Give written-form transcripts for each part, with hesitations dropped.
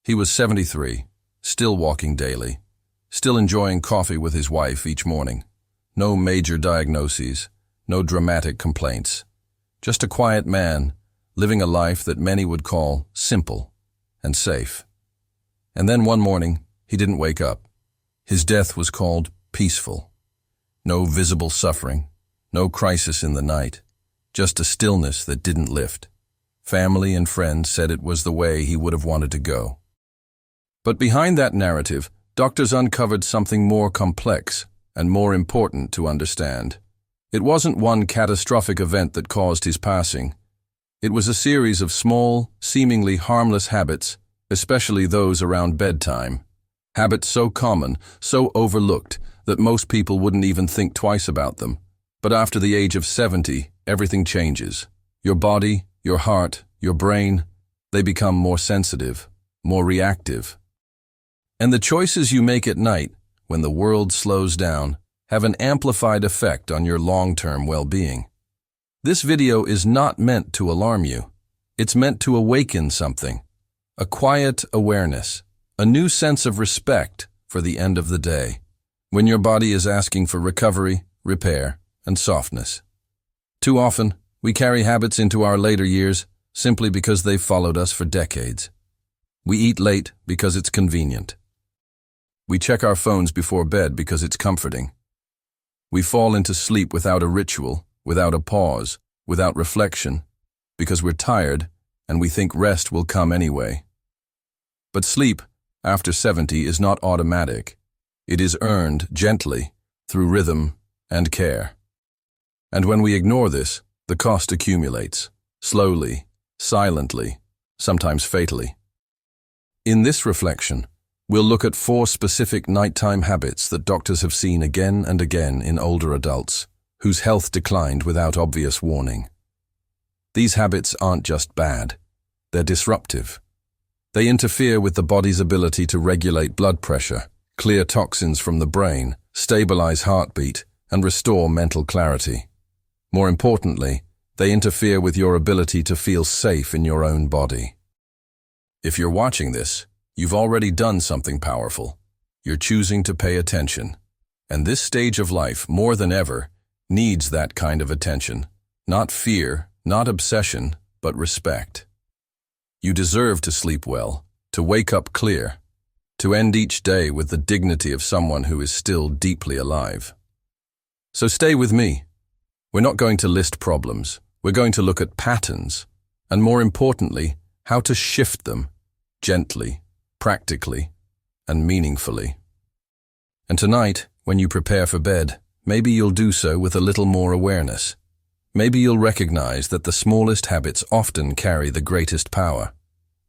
He was 73, still walking daily, still enjoying coffee with his wife each morning. No major diagnoses, no dramatic complaints. Just a quiet man, living a life that many would call simple and safe. And then one morning, he didn't wake up. His death was called peaceful. No visible suffering, no crisis in the night, just a stillness that didn't lift. Family and friends said it was the way he would have wanted to go. But behind that narrative, doctors uncovered something more complex and more important to understand. It wasn't one catastrophic event that caused his passing. It was a series of small, seemingly harmless habits, especially those around bedtime. Habits so common, so overlooked, that most people wouldn't even think twice about them. But after the age of 70, everything changes. Your body, your heart, your brain, they become more sensitive, more reactive. And the choices you make at night, when the world slows down, have an amplified effect on your long-term well-being. This video is not meant to alarm you. It's meant to awaken something. A quiet awareness, a new sense of respect for the end of the day, when your body is asking for recovery, repair, and softness. Too often, we carry habits into our later years simply because they've followed us for decades. We eat late because it's convenient. We check our phones before bed because it's comforting. We fall into sleep without a ritual, without a pause, without reflection, because we're tired and we think rest will come anyway. But sleep, after 70, is not automatic. It is earned gently, through rhythm and care. And when we ignore this, the cost accumulates, slowly, silently, sometimes fatally. In this reflection, we'll look at 4 specific nighttime habits that doctors have seen again and again in older adults, whose health declined without obvious warning. These habits aren't just bad, they're disruptive. They interfere with the body's ability to regulate blood pressure, clear toxins from the brain, stabilize heartbeat, and restore mental clarity. More importantly, they interfere with your ability to feel safe in your own body. If you're watching this, you've already done something powerful. You're choosing to pay attention. And this stage of life, more than ever, needs that kind of attention. Not fear, not obsession, but respect. You deserve to sleep well, to wake up clear, to end each day with the dignity of someone who is still deeply alive. So stay with me. We're not going to list problems. We're going to look at patterns, and more importantly, how to shift them gently, practically, and meaningfully. And tonight, when you prepare for bed, maybe you'll do so with a little more awareness. Maybe you'll recognize that the smallest habits often carry the greatest power.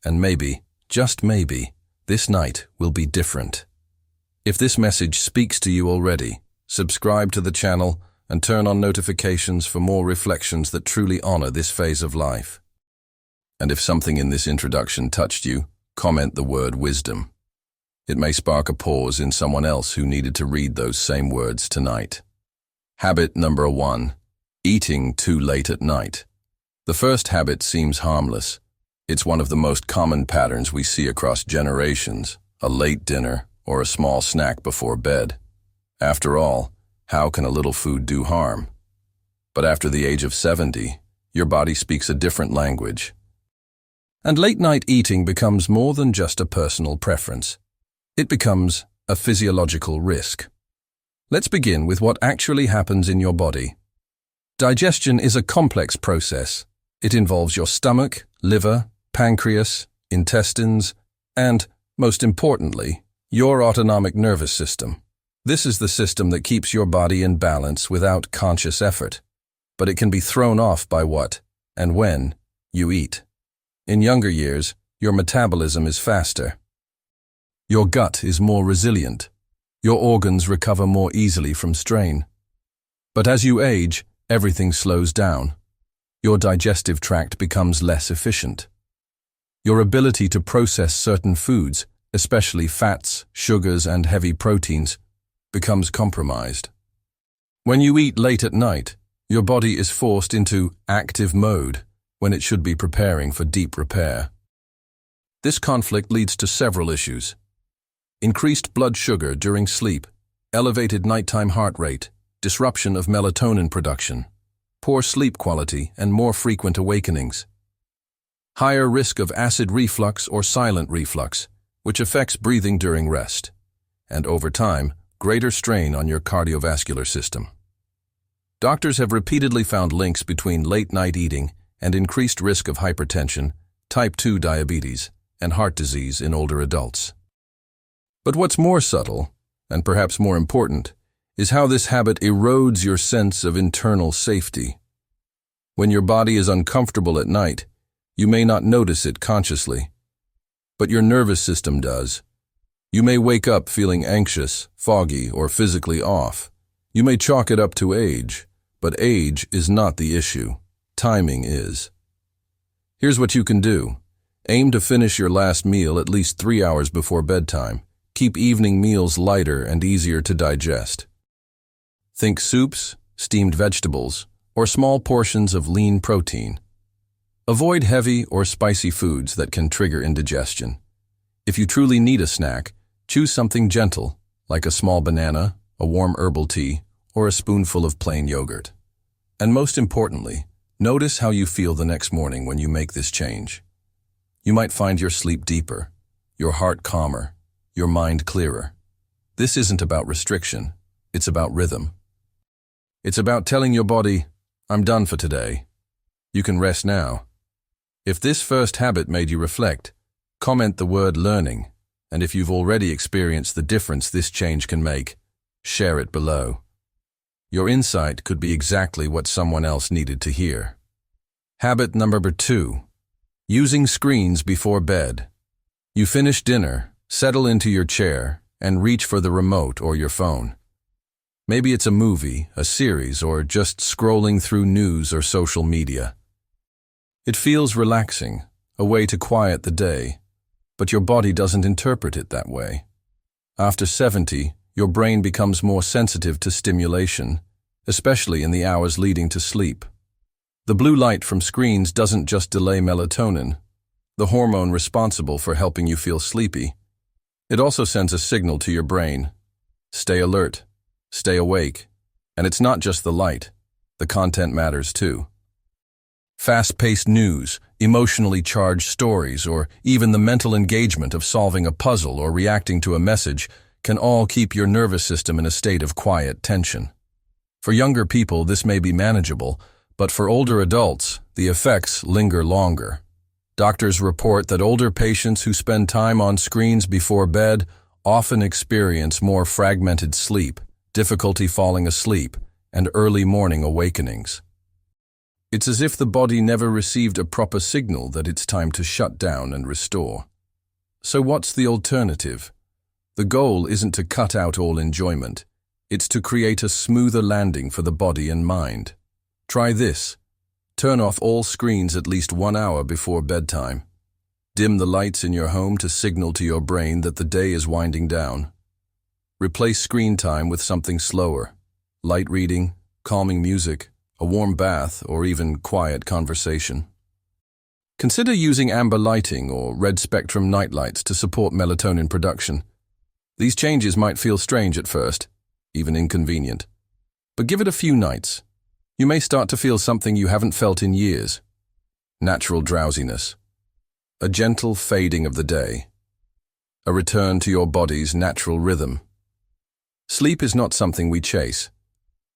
And maybe, just maybe, this night will be different. If this message speaks to you already, subscribe to the channel and turn on notifications for more reflections that truly honor this phase of life. And if something in this introduction touched you, comment the word wisdom. It may spark a pause in someone else who needed to read those same words tonight. Habit number 1. Eating too late at night. The first habit seems harmless. It's one of the most common patterns we see across generations, a late dinner or a small snack before bed. After all, how can a little food do harm? But after the age of 70, your body speaks a different language. And late-night eating becomes more than just a personal preference. It becomes a physiological risk. Let's begin with what actually happens in your body. Digestion is a complex process. It involves your stomach, liver, pancreas, intestines, and, most importantly, your autonomic nervous system. This is the system that keeps your body in balance without conscious effort, but it can be thrown off by what, and when, you eat. In younger years, your metabolism is faster. Your gut is more resilient. Your organs recover more easily from strain. But as you age, everything slows down. Your digestive tract becomes less efficient. Your ability to process certain foods, especially fats, sugars, and heavy proteins, becomes compromised. When you eat late at night, your body is forced into active mode when it should be preparing for deep repair. This conflict leads to several issues: increased blood sugar during sleep, elevated nighttime heart rate, disruption of melatonin production, poor sleep quality, and more frequent awakenings. Higher risk of acid reflux or silent reflux, which affects breathing during rest, and over time, greater strain on your cardiovascular system. Doctors have repeatedly found links between late-night eating and increased risk of hypertension, type 2 diabetes, and heart disease in older adults. But what's more subtle, and perhaps more important, is how this habit erodes your sense of internal safety. When your body is uncomfortable at night, you may not notice it consciously, but your nervous system does. You may wake up feeling anxious, foggy, or physically off. You may chalk it up to age, but age is not the issue. Timing is. Here's what you can do. Aim to finish your last meal at least 3 hours before bedtime. Keep evening meals lighter and easier to digest. Think soups, steamed vegetables, or small portions of lean protein. Avoid heavy or spicy foods that can trigger indigestion. If you truly need a snack, choose something gentle, like a small banana, a warm herbal tea, or a spoonful of plain yogurt. And most importantly, notice how you feel the next morning when you make this change. You might find your sleep deeper, your heart calmer, your mind clearer. This isn't about restriction, it's about rhythm. It's about telling your body, I'm done for today. You can rest now. If this first habit made you reflect, comment the word learning, and if you've already experienced the difference this change can make, share it below. Your insight could be exactly what someone else needed to hear. Habit number 2. Using screens before bed. You finish dinner, settle into your chair, and reach for the remote or your phone. Maybe it's a movie, a series, or just scrolling through news or social media. It feels relaxing, a way to quiet the day, but your body doesn't interpret it that way. After 70, your brain becomes more sensitive to stimulation, especially in the hours leading to sleep. The blue light from screens doesn't just delay melatonin, the hormone responsible for helping you feel sleepy. It also sends a signal to your brain. Stay alert, stay awake, and it's not just the light, the content matters too. Fast-paced news, emotionally charged stories, or even the mental engagement of solving a puzzle or reacting to a message can all keep your nervous system in a state of quiet tension. For younger people, this may be manageable, but for older adults, the effects linger longer. Doctors report that older patients who spend time on screens before bed often experience more fragmented sleep, difficulty falling asleep, and early morning awakenings. It's as if the body never received a proper signal that it's time to shut down and restore. So what's the alternative? The goal isn't to cut out all enjoyment. It's to create a smoother landing for the body and mind. Try this. Turn off all screens at least 1 hour before bedtime. Dim the lights in your home to signal to your brain that the day is winding down. Replace screen time with something slower. Light reading, calming music, a warm bath, or even quiet conversation. Consider using amber lighting or red spectrum nightlights to support melatonin production. These changes might feel strange at first, even inconvenient. But give it a few nights. You may start to feel something you haven't felt in years. Natural drowsiness. A gentle fading of the day. A return to your body's natural rhythm. Sleep is not something we chase.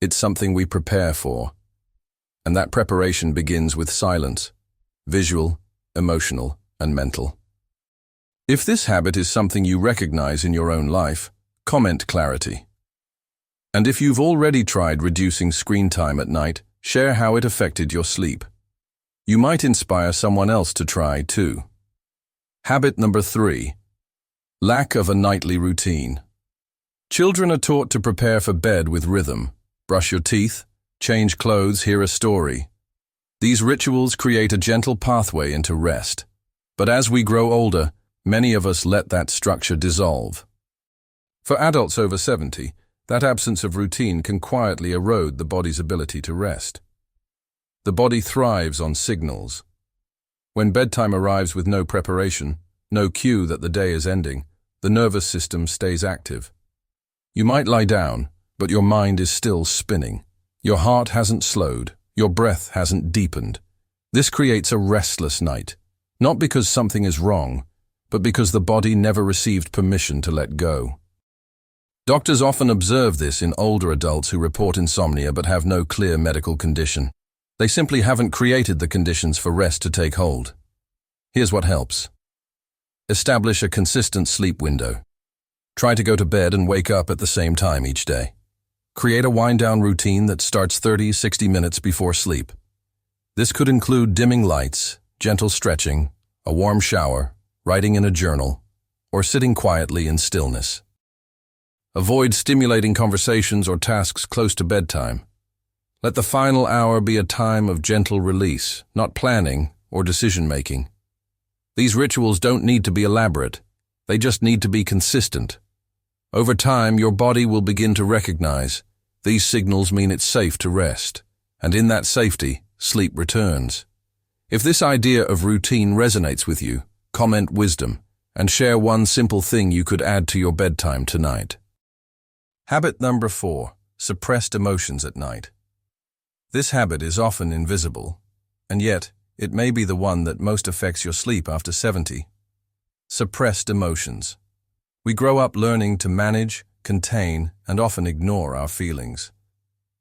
It's something we prepare for. And that preparation begins with silence, visual, emotional, and mental. If this habit is something you recognize in your own life, comment clarity. And if you've already tried reducing screen time at night, share how it affected your sleep. You might inspire someone else to try too. Habit number 3. Lack of a nightly routine. Children are taught to prepare for bed with rhythm. Brush your teeth, change clothes, hear a story. These rituals create a gentle pathway into rest. But as we grow older, many of us let that structure dissolve. For adults over 70, that absence of routine can quietly erode the body's ability to rest. The body thrives on signals. When bedtime arrives with no preparation, no cue that the day is ending, the nervous system stays active. You might lie down, but your mind is still spinning. Your heart hasn't slowed, your breath hasn't deepened. This creates a restless night, not because something is wrong, but because the body never received permission to let go. Doctors often observe this in older adults who report insomnia but have no clear medical condition. They simply haven't created the conditions for rest to take hold. Here's what helps. Establish a consistent sleep window. Try to go to bed and wake up at the same time each day. Create a wind-down routine that starts 30-60 minutes before sleep. This could include dimming lights, gentle stretching, a warm shower, writing in a journal, or sitting quietly in stillness. Avoid stimulating conversations or tasks close to bedtime. Let the final hour be a time of gentle release, not planning or decision-making. These rituals don't need to be elaborate. They just need to be consistent. Over time, your body will begin to recognize these signals mean it's safe to rest, and in that safety, sleep returns. If this idea of routine resonates with you, comment wisdom and share one simple thing you could add to your bedtime tonight. Habit number 4, suppressed emotions at night. This habit is often invisible, and yet it may be the one that most affects your sleep after 70. Suppressed emotions. We grow up learning to manage, contain, and often ignore our feelings.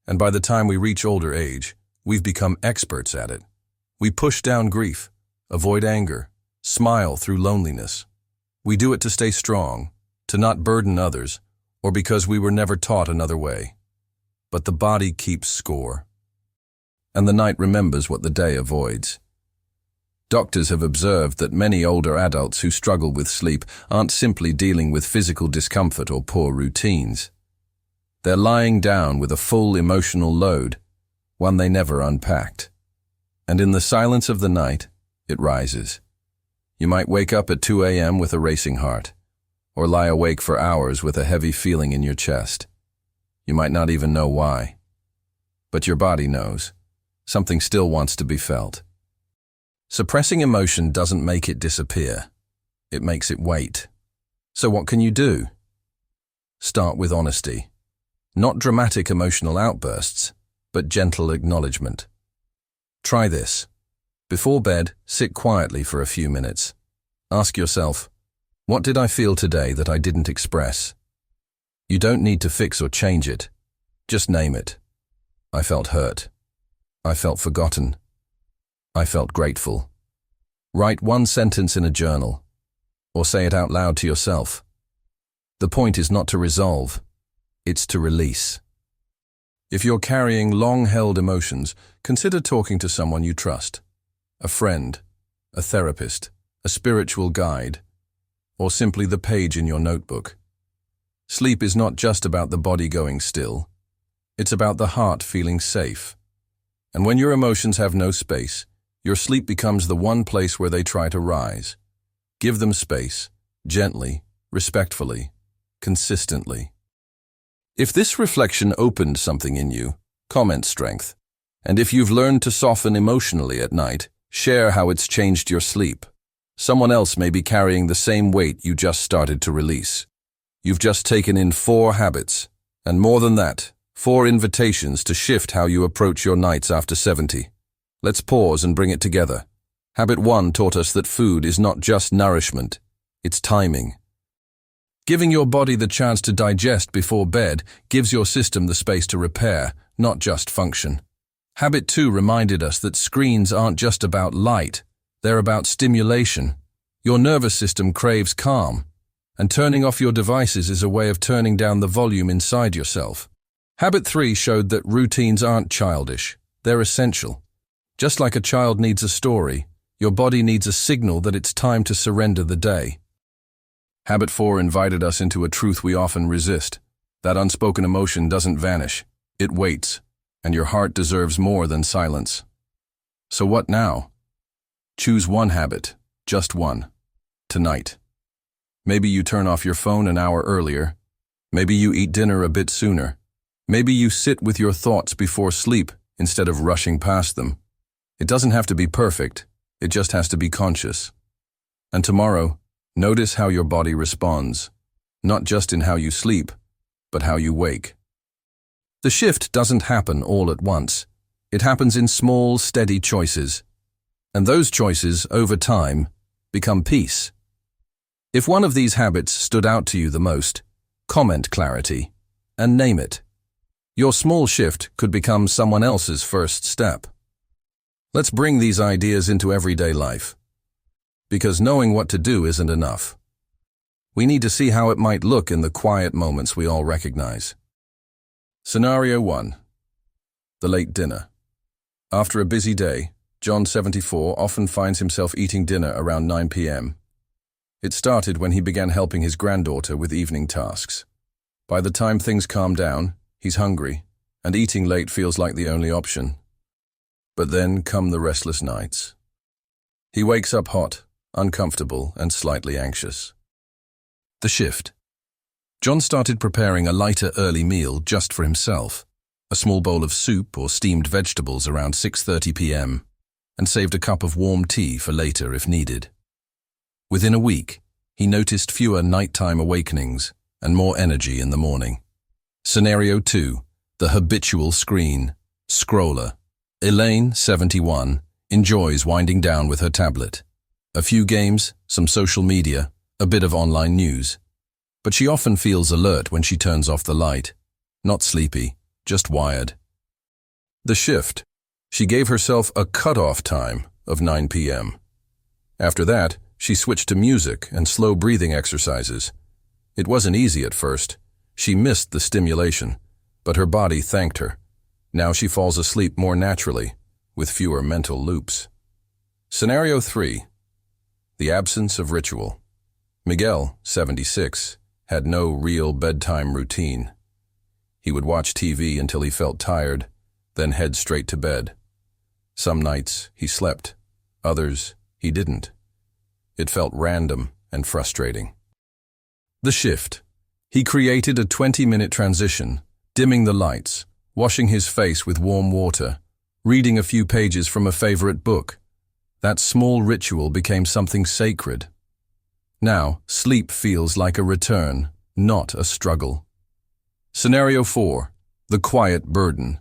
And by the time we reach older age, we've become experts at it. We push down grief, avoid anger, smile through loneliness. We do it to stay strong, to not burden others, or because we were never taught another way. But the body keeps score, and the night remembers what the day avoids. Doctors have observed that many older adults who struggle with sleep aren't simply dealing with physical discomfort or poor routines. They're lying down with a full emotional load, one they never unpacked. And in the silence of the night, it rises. You might wake up at 2 a.m. with a racing heart, or lie awake for hours with a heavy feeling in your chest. You might not even know why. But your body knows. Something still wants to be felt. Suppressing emotion doesn't make it disappear. It makes it wait. So what can you do? Start with honesty. Not dramatic emotional outbursts, but gentle acknowledgement. Try this. Before bed, sit quietly for a few minutes. Ask yourself, what did I feel today that I didn't express? You don't need to fix or change it. Just name it. I felt hurt. I felt forgotten. I felt grateful. Write one sentence in a journal, or say it out loud to yourself. The point is not to resolve, it's to release. If you're carrying long-held emotions, consider talking to someone you trust. A friend, a therapist, a spiritual guide, or simply the page in your notebook. Sleep is not just about the body going still. It's about the heart feeling safe. And when your emotions have no space, your sleep becomes the one place where they try to rise. Give them space, gently, respectfully, consistently. If this reflection opened something in you, comment strength. And if you've learned to soften emotionally at night, share how it's changed your sleep. Someone else may be carrying the same weight you just started to release. You've just taken in 4 habits, and more than that, 4 invitations to shift how you approach your nights after 70. Let's pause and bring it together. Habit 1 taught us that food is not just nourishment, it's timing. Giving your body the chance to digest before bed gives your system the space to repair, not just function. Habit 2 reminded us that screens aren't just about light, they're about stimulation. Your nervous system craves calm, and turning off your devices is a way of turning down the volume inside yourself. Habit 3 showed that routines aren't childish, they're essential. Just like a child needs a story, your body needs a signal that it's time to surrender the day. Habit 4 invited us into a truth we often resist. That unspoken emotion doesn't vanish, it waits, and your heart deserves more than silence. So what now? Choose one habit, just one, tonight. Maybe you turn off your phone an hour earlier. Maybe you eat dinner a bit sooner. Maybe you sit with your thoughts before sleep instead of rushing past them. It doesn't have to be perfect, it just has to be conscious. And tomorrow, Notice how your body responds, not just in how you sleep, but how you wake. The shift doesn't happen all at once. It happens in small, steady choices. And those choices, over time, become peace. If one of these habits stood out to you the most, comment clarity and name it. Your small shift could become someone else's first step. Let's bring these ideas into everyday life. Because knowing what to do isn't enough. We need to see how it might look in the quiet moments we all recognize. Scenario 1. The late dinner. After a busy day, John, 74, often finds himself eating dinner around 9 p.m. It started when he began helping his granddaughter with evening tasks. By the time things calm down, he's hungry, and eating late feels like the only option. But then come the restless nights. He wakes up hot, uncomfortable, and slightly anxious. The shift. John started preparing a lighter early meal just for himself, a small bowl of soup or steamed vegetables around 6:30 p.m., and saved a cup of warm tea for later if needed. Within a week, he noticed fewer nighttime awakenings and more energy in the morning. Scenario 2. The habitual screen. Scroller. Elaine, 71, enjoys winding down with her tablet. A few games, some social media, a bit of online news. But she often feels alert when she turns off the light. Not sleepy, just wired. The shift. She gave herself a cutoff time of 9 p.m. After that, she switched to music and slow breathing exercises. It wasn't easy at first. She missed the stimulation, but her body thanked her. Now she falls asleep more naturally, with fewer mental loops. Scenario 3. The absence of ritual. Miguel, 76, had no real bedtime routine. He would watch TV until he felt tired, then head straight to bed. Some nights he slept, others he didn't. It felt random and frustrating. The shift. He created a 20-minute transition, dimming the lights, washing his face with warm water, reading a few pages from a favorite book. That small ritual became something sacred. Now, sleep feels like a return, not a struggle. Scenario 4. The quiet burden.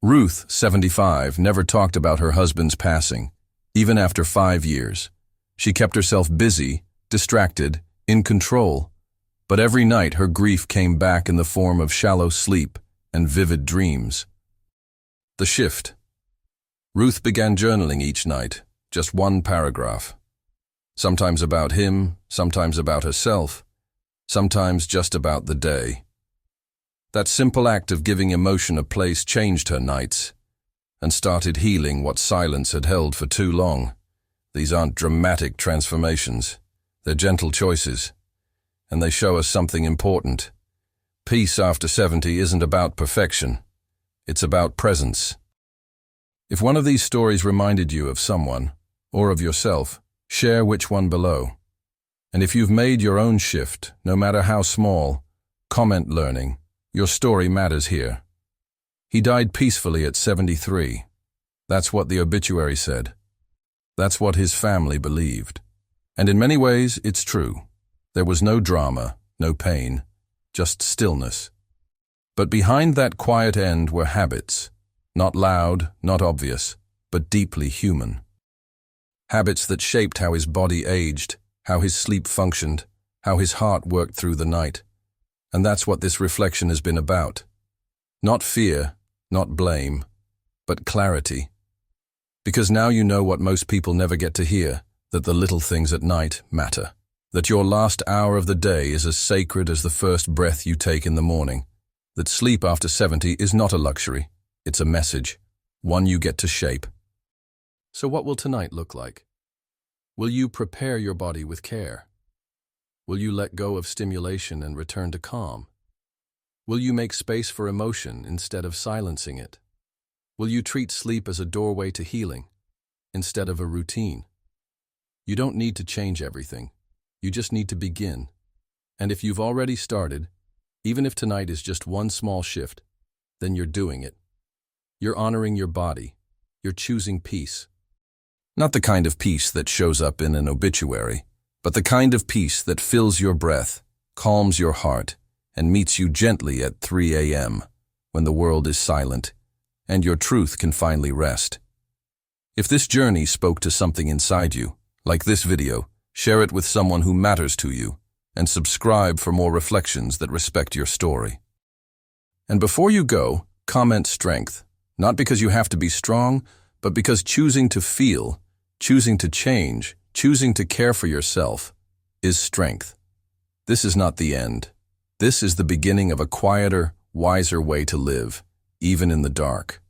Ruth, 75, never talked about her husband's passing, even after 5 years. She kept herself busy, distracted, in control. But every night her grief came back in the form of shallow sleep and vivid dreams. The shift. Ruth began journaling each night, just one paragraph. Sometimes about him, sometimes about herself, sometimes just about the day. That simple act of giving emotion a place changed her nights and started healing what silence had held for too long. These aren't dramatic transformations. They're gentle choices, and they show us something important. Peace after 70 isn't about perfection. It's about presence. If one of these stories reminded you of someone, or of yourself, share which one below. And if you've made your own shift, no matter how small, comment learning. Your story matters here. He died peacefully at 73. That's what the obituary said. That's what his family believed. And in many ways, it's true. There was no drama, no pain, just stillness. But behind that quiet end were habits, not loud, not obvious, but deeply human. Habits that shaped how his body aged, how his sleep functioned, how his heart worked through the night. And that's what this reflection has been about. Not fear, not blame, but clarity. Because now you know what most people never get to hear, that the little things at night matter. That your last hour of the day is as sacred as the first breath you take in the morning. That sleep after 70 is not a luxury, it's a message, one you get to shape. So what will tonight look like? Will you prepare your body with care? Will you let go of stimulation and return to calm? Will you make space for emotion instead of silencing it? Will you treat sleep as a doorway to healing instead of a routine? You don't need to change everything. You just need to begin. And if you've already started, even if tonight is just one small shift, then you're doing it. You're honoring your body. You're choosing peace. Not the kind of peace that shows up in an obituary, but the kind of peace that fills your breath, calms your heart, and meets you gently at 3 a.m. when the world is silent and your truth can finally rest. If this journey spoke to something inside you, like this video, share it with someone who matters to you, and subscribe for more reflections that respect your story. And before you go, comment strength, not because you have to be strong, but because choosing to feel, choosing to change, choosing to care for yourself is strength. This is not the end. This is the beginning of a quieter, wiser way to live, even in the dark.